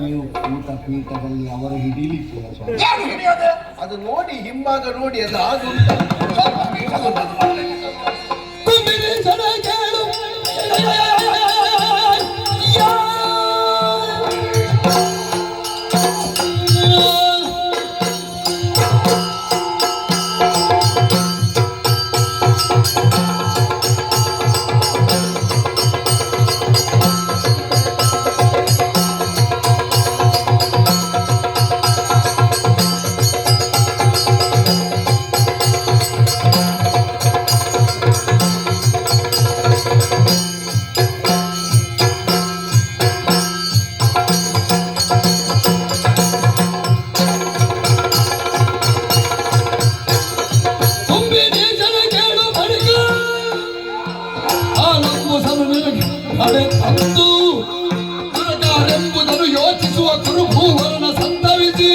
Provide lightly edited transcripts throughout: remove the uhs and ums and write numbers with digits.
ನೀವು ಊಟ ಪೀಠದಲ್ಲಿ ಅವರು ಹಿಡಿಲಿಕ್ಕೆ ಅದು ನೋಡಿ ಹಿಂಭಾಗ ನೋಡಿ ಅದು ಆಗುಂಟು ಎಂಬುದನ್ನು ಯೋಚಿಸುವ ಕುರುಭೂವರನ ಸಂತವಿಸಿ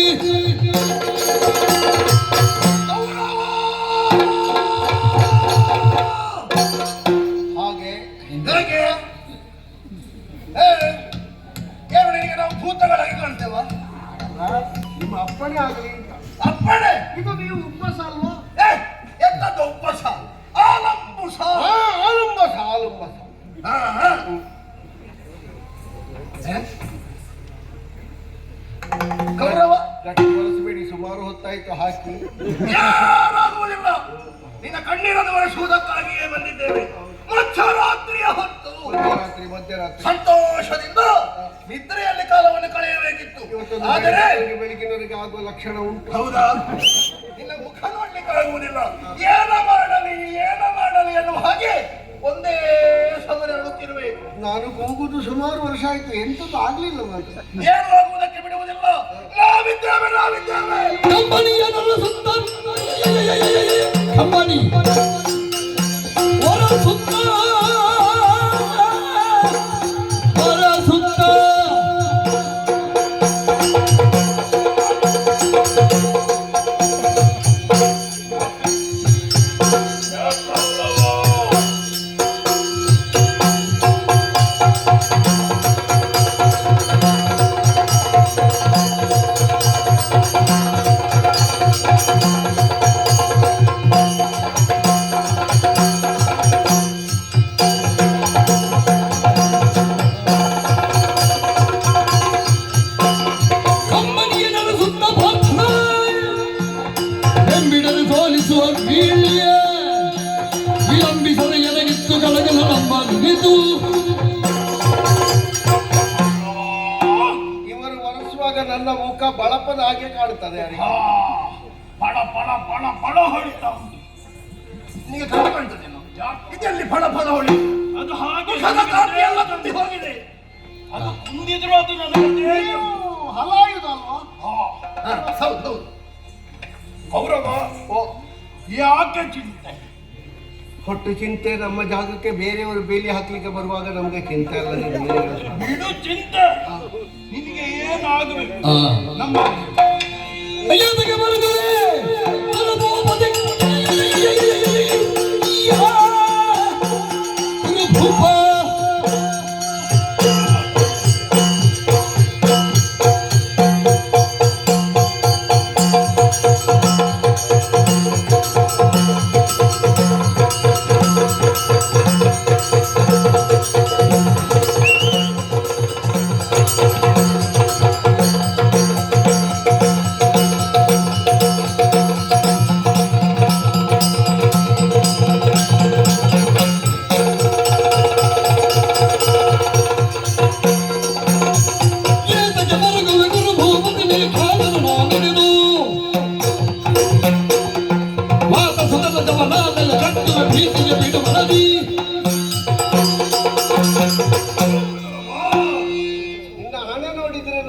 ಹಾ ಹಾ. ಕೌರವ ಗಟ್ಟಿ ಬಳಸಬೇಡಿ, ಸುಮಾರು ಹೊತ್ತಾಯ್ತು ಹಾಕಿ. ಯಾರಾಗುವುದಿಲ್ಲ. ನಿನ್ನ ಕಣ್ಣೀರನ್ನು ಒರೆಸುವುದಕ್ಕಾಗಿಯೇ ಬಂದಿದ್ದೇವೆ. ಮಧ್ಯರಾತ್ರಿಯ ಹೊತ್ತು ಮಧ್ಯರಾತ್ರಿ ಸಂತೋಷದಿಂದ ನಿದ್ರೆಯಲ್ಲಿ ಕಾಲವನ್ನು ಕಳೆಯಬೇಕಿತ್ತು. ಆದರೆ ಬೆಳಗಿನವರೆಗೆ ಆಗುವ ಲಕ್ಷಣ ಉಂಟು. ಹೌದಾ? ನಿನ್ನ ಮುಖ ನೋಡ್ಲಿಕ್ಕೆ ಆಗುವುದಿಲ್ಲ. ಏನ ಮಾಡಲಿ ಎನ್ನುವ ಹಾಗೆ ಒಂದೇ ಸಮಯ ಆಗುತ್ತಿರುವೆ. ನಾನು ಕೂಗುದು ಸುಮಾರು ವರ್ಷ ಆಯ್ತು, ಎಂತದ್ದು ಆಗ್ಲಿಲ್ಲ ಮಾತ್ರ. ಏನು ಆಗುವುದಕ್ಕೆ ಬಿಡುವುದಿಲ್ಲ. ನಾವಿದ್ದೇವೆ. ಕಂಪನಿಯ ನನ್ನ ಸುತ್ತ ಕಂಪನಿ ಹೊರ ಸುತ್ತ ಹೊರ ಸುತ್ತ ವಿಳಂಬಿಸದ ಎನಗಿತ್ತು ಕಳಗಲ ನಂಬಲಿತು. ಇವರು ಒರೆಸುವಾಗ ನನ್ನ ಮುಖ ಬಳಪದ ಹಾಗೆ ಕಾಣುತ್ತದೆ. ಪಡ ಪಡ ಪಡ ಪಡ ಹೊಳಿತ ಉಂಟು. ನಿಮಗೆ ಕಣ್ಣು ಕಾಣ್ತದೇನೋ? ಇದೆಲ್ಲಿ ಫಳ ಫಳ ಹೊಳಿ? ಅದು ಹಾಗೆ ಎಲ್ಲ ತುಂಬಿ ಹೋಗಿದೆ. ಅದು ಕುಂದಿದ್ರು ಅದು ನನಗೆ ಹಲಾಯುದಲ್ವಾ? ಹೌದು. ಕೌರವ, ಯಾಕೆ ಚಿಂತೆ? ಹೊಟ್ಟು ಚಿಂತೆ. ನಮ್ಮ ಜಾಗಕ್ಕೆ ಬೇರೆಯವರು ಬೇಲಿ ಹಾಕ್ಲಿಕ್ಕೆ ಬರುವಾಗ ನಮ್ಗೆ ಚಿಂತೆ ಅಲ್ಲ. ಬಿಡು ಚಿಂತೆ. ನಿನಗೆ ಏನಾಗಬೇಕು? ನಮ್ಮ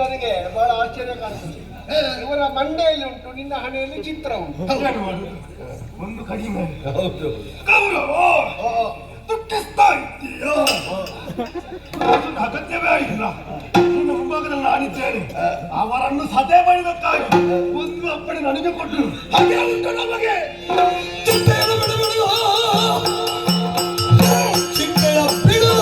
ನನಗೆ ಬಹಳ ಆಶ್ಚರ್ಯ ಕಾಣಿಸುತ್ತೆ. ಇವರ ಮಂಡೆಯಲ್ಲಿ ಉಂಟು, ನಿನ್ನ ಹಣೆಯಲ್ಲಿ ಚಿತ್ರ ಉಂಟು. ಒಂದು ಕಡಿಮೆ. ಹೌದು. ಕೌರವ, ದುಃಖಿಸ್ತಾ ಇದ್ದೀಯ? ಅಗತ್ಯವೇ ಇಲ್ಲ. ನಿನ್ನ ಮುಂಭಾಗದಲ್ಲಿ ನಾನಿದ್ದೇನೆ. ಅವರನ್ನು ಸದೆ ಮಾಡಿದಕ್ಕಾಗಿ ಒಂದು ಅಪ್ಪಣೆ ನನಗೆ ಕೊಟ್ಟು ಹಾಗೆ ಉಂಟು ನಮಗೆ. ಚಿಂತೆಯನ್ನು ಬಿಡು. ಚಿಂತೆಯ ಬಿಡು.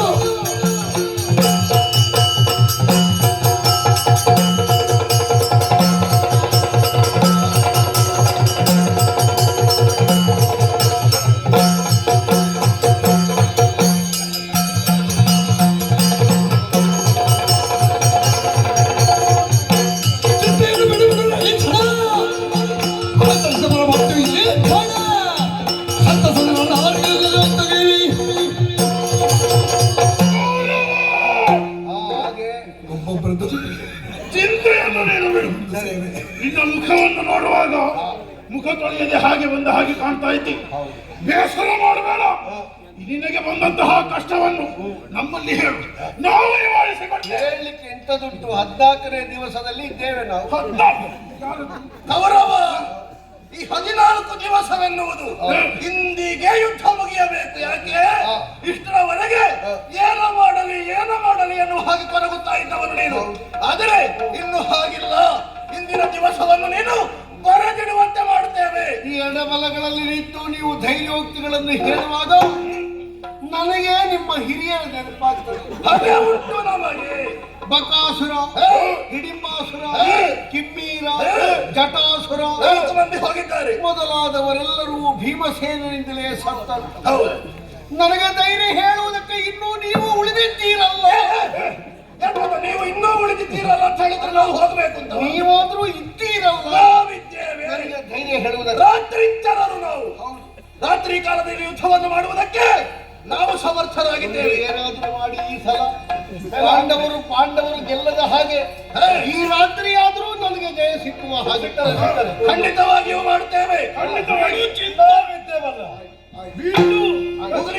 ಚಿಂತೆಯನ್ನು ನೀನು ಬಿಡು. ನಿನ್ನ ಮುಖವನ್ನು ನೋಡುವಾಗ ಮುಖ ತೊಳೆಯದೆ ಹಾಗೆ ಬಂದ ಹಾಗೆ ಕಾಣ್ತಾ ಇದ್ದಿ. ಬೇಸರ ಮಾಡಬೇಡ. ನಿನಗೆ ಬಂದಂತಹ ಕಷ್ಟವನ್ನು ನಮ್ಮಲ್ಲಿ ಹೇಳು, ನಾವು ನಿವಾರಿಸಿಕೊಡ್ತೇವೆ. ಹೇಳಲಿಕ್ಕೆ ಎಂತದುಂಟು? 14ನೇ ದಿವಸದಲ್ಲಿ ಇದ್ದೇವೆ ನಾವು. ಕೌರವ, ಈ 14 ದಿವಸವೆನ್ನುವುದು ಇಂದಿಗೆ ಯುದ್ಧ ಮುಗಿಯಬೇಕು. ಯಾಕೆ? ಇಷ್ಟರವರೆಗೆ ಏನು ಮಾಡಲಿ ಎನ್ನುವ ಹಾಗೆ ಕೊರಗುತ್ತಾ ಇದ್ದವನು ನೀನು. ಆದರೆ ಇನ್ನು ಹಾಗಿಲ್ಲ. ಇಂದಿನ ದಿವಸವನ್ನು ನೀನು ಬರೆದಿಡುವಂತೆ ಮಾಡುತ್ತೇವೆ. ಈ ಎಡಬಲಗಳಲ್ಲಿ ನಿಂತು ನೀವು ಧೈರ್ಯೋಕ್ತಿಗಳನ್ನು ಹೇಳುವಾಗ ನನಗೆ ನಿಮ್ಮ ಹಿರಿಯರ ನೆನಪಾಗ್ತದೆ. ಹಾಗೆ ಉಂಟು ನಮಗೆ. ಬಕಾಸುರ, ಹಿಡಿಂಬಾಸುರ, ಕಿಮ್ಮೀರ, ಜಟಾಸುರ ಮಂದಿ ಹೋಗಿದ್ದಾರೆ. ಮೊದಲಾದವರೆಲ್ಲರೂ ಭೀಮಸೇನಿಂದಲೇ ಸತ್ತರು. ನನಗೆ ಧೈರ್ಯ ಹೇಳುವುದಕ್ಕೆ ಇನ್ನೂ ನೀವು ಉಳಿದಿದ್ದೀರಲ್ಲ. ಯಾಕಂದ್ರೆ ನೀವು ಇನ್ನೂ ಉಳಿದಿದ್ದೀರಲ್ಲ ಅಂತ ಹೇಳಿದ್ರೆ ನಾವು ಹೋಗ್ಬೇಕು ಅಂತ. ನೀವಾದ್ರೂ ಇದ್ದೀರಲ್ಲ. ನಾವಿದ್ದೇವೆ. ನನಗೆ ಧೈರ್ಯ ಹೇಳುವುದಕ್ಕೆ ರಾತ್ರಿ ಜನರು ನಾವು ರಾತ್ರಿ ಕಾಲದಲ್ಲಿ ಯುದ್ಧವನ್ನು ಮಾಡುವುದಕ್ಕೆ ನಾವು ಸಮರ್ಥರಾಗಿದ್ದೇವೆ. ಏನಾದ್ರೂ ಮಾಡಿ ಈ ಸಲ ಪಾಂಡವರು ಗೆಲ್ಲದ ಹಾಗೆ ಈ ರಾತ್ರಿ ಆದ್ರೂ ನನಗೆ ಜಯ ಸಿಕ್ಕುವ ಹಾಗೆ ಖಂಡಿತವಾಗಿಯೂ ಮಾಡುತ್ತೇವೆ. ಖಂಡಿತವಾಗಿಯೂ ಚಿಂತಾವಿದ್ದೇವಲ್ಲ. ಮುಗುರಿ